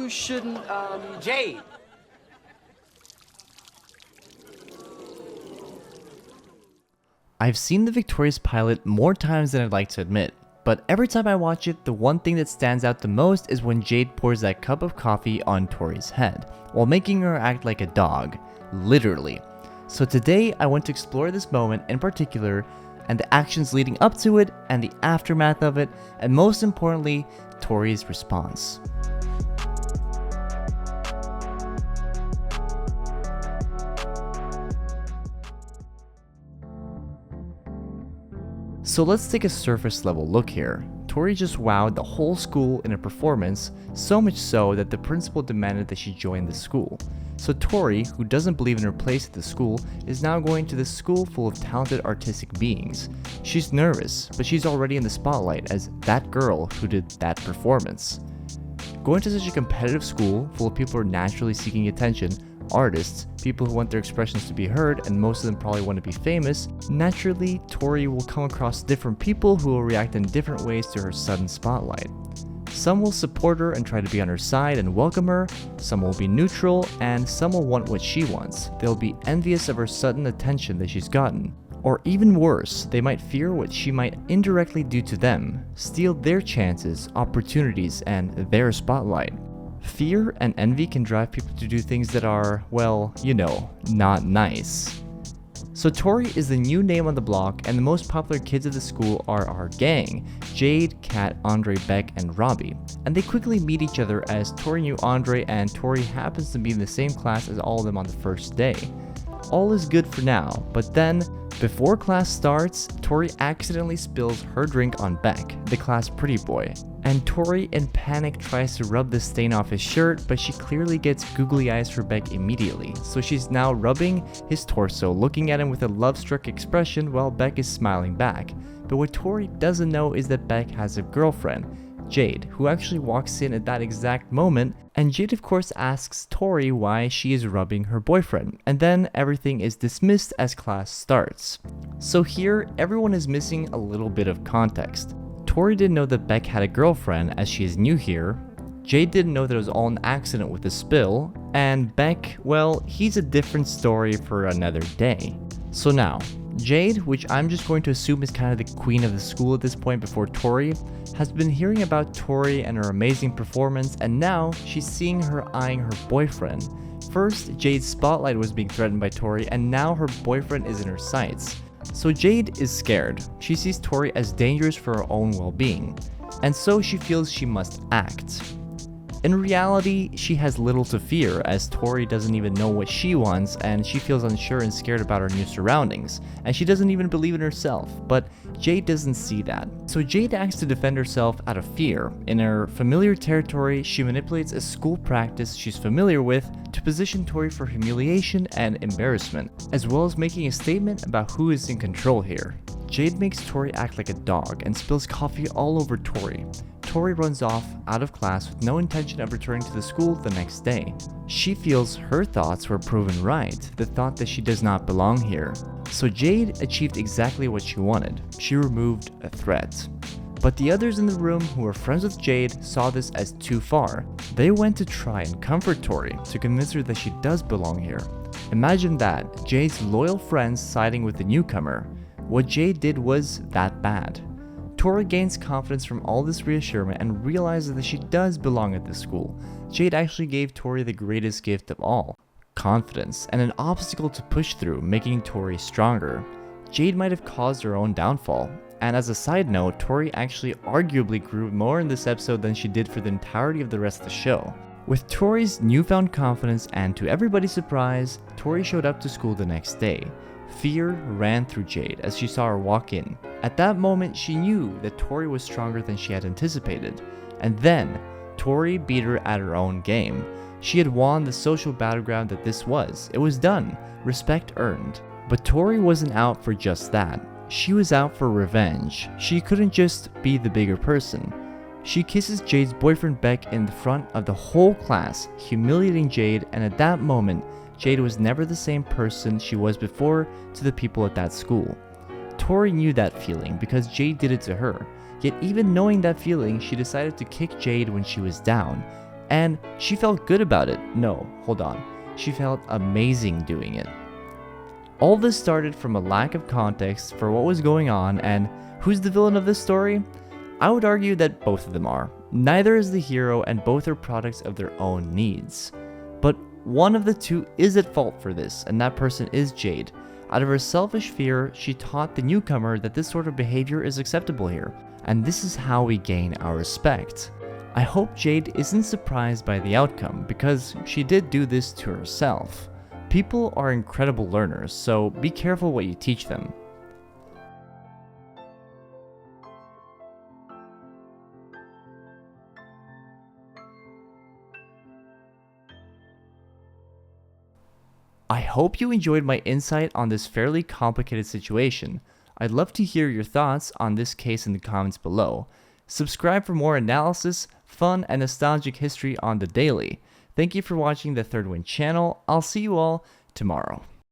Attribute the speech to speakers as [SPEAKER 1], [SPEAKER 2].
[SPEAKER 1] you shouldn't,
[SPEAKER 2] Jade!
[SPEAKER 3] I've seen the Victorious pilot more times than I'd like to admit, but every time I watch it, the one thing that stands out the most is when Jade pours that cup of coffee on Tori's head, while making her act like a dog, literally. So today I want to explore this moment in particular, and the actions leading up to it, and the aftermath of it, and most importantly, Tori's response. So let's take a surface level look here. Tori just wowed the whole school in a performance, so much so that the principal demanded that she join the school. So Tori, who doesn't believe in her place at the school, is now going to this school full of talented artistic beings. She's nervous, but she's already in the spotlight as that girl who did that performance. Going to such a competitive school full of people who are naturally seeking attention, artists, people who want their expressions to be heard, and most of them probably want to be famous, naturally, Tori will come across different people who will react in different ways to her sudden spotlight. Some will support her and try to be on her side and welcome her, some will be neutral, and some will want what she wants. They'll be envious of her sudden attention that she's gotten. Or even worse, they might fear what she might indirectly do to them, steal their chances, opportunities, and their spotlight. Fear and envy can drive people to do things that are, well, you know, not nice. So Tori is the new name on the block, and the most popular kids at the school are our gang, Jade, Kat, Andre, Beck, and Robbie. And they quickly meet each other as Tori knew Andre, and Tori happens to be in the same class as all of them on the first day. All is good for now, but then, before class starts, Tori accidentally spills her drink on Beck, the class pretty boy. And Tori, in panic, tries to rub the stain off his shirt, but she clearly gets googly eyes for Beck immediately. So she's now rubbing his torso, looking at him with a love-struck expression while Beck is smiling back. But what Tori doesn't know is that Beck has a girlfriend, Jade, who actually walks in at that exact moment, and Jade of course asks Tori why she is rubbing her boyfriend, and then everything is dismissed as class starts. So here, everyone is missing a little bit of context. Tori didn't know that Beck had a girlfriend as she is new here, Jade didn't know that it was all an accident with the spill, and Beck, well, he's a different story for another day. So now, Jade, which I'm just going to assume is kind of the queen of the school at this point before Tori, has been hearing about Tori and her amazing performance, and now she's seeing her eyeing her boyfriend. First, Jade's spotlight was being threatened by Tori, and now her boyfriend is in her sights. So Jade is scared. She sees Tori as dangerous for her own well-being, and so she feels she must act. In reality, she has little to fear as Tori doesn't even know what she wants, and she feels unsure and scared about her new surroundings, and she doesn't even believe in herself, but Jade doesn't see that. So Jade acts to defend herself out of fear. In her familiar territory, she manipulates a school practice she's familiar with to position Tori for humiliation and embarrassment, as well as making a statement about who is in control here. Jade makes Tori act like a dog and spills coffee all over Tori. Tori runs off out of class with no intention of returning to the school the next day. She feels her thoughts were proven right, the thought that she does not belong here. So Jade achieved exactly what she wanted. She removed a threat. But the others in the room who were friends with Jade saw this as too far. They went to try and comfort Tori to convince her that she does belong here. Imagine that, Jade's loyal friends siding with the newcomer. What Jade did was that bad. Tori gains confidence from all this reassurance and realizes that she does belong at this school. Jade actually gave Tori the greatest gift of all, confidence, and an obstacle to push through, making Tori stronger. Jade might have caused her own downfall. And as a side note, Tori actually arguably grew more in this episode than she did for the entirety of the rest of the show. With Tori's newfound confidence and to everybody's surprise, Tori showed up to school the next day. Fear ran through Jade as she saw her walk in. At that moment, she knew that Tori was stronger than she had anticipated. And then, Tori beat her at her own game. She had won the social battleground that this was. It was done. Respect earned. But Tori wasn't out for just that. She was out for revenge. She couldn't just be the bigger person. She kisses Jade's boyfriend Beck in the front of the whole class, humiliating Jade, and at that moment, Jade was never the same person she was before to the people at that school. Tori knew that feeling because Jade did it to her, yet even knowing that feeling, she decided to kick Jade when she was down. And she felt good about it. No, hold on. She felt amazing doing it. All this started from a lack of context for what was going on, and who's the villain of this story? I would argue that both of them are. Neither is the hero, and both are products of their own needs. But one of the two is at fault for this, and that person is Jade. Out of her selfish fear, she taught the newcomer that this sort of behavior is acceptable here, and this is how we gain our respect. I hope Jade isn't surprised by the outcome, because she did do this to herself. People are incredible learners, so be careful what you teach them. I hope you enjoyed my insight on this fairly complicated situation. I'd love to hear your thoughts on this case in the comments below. Subscribe for more analysis, fun, and nostalgic history on the daily. Thank you for watching the Third Win channel. I'll see you all tomorrow.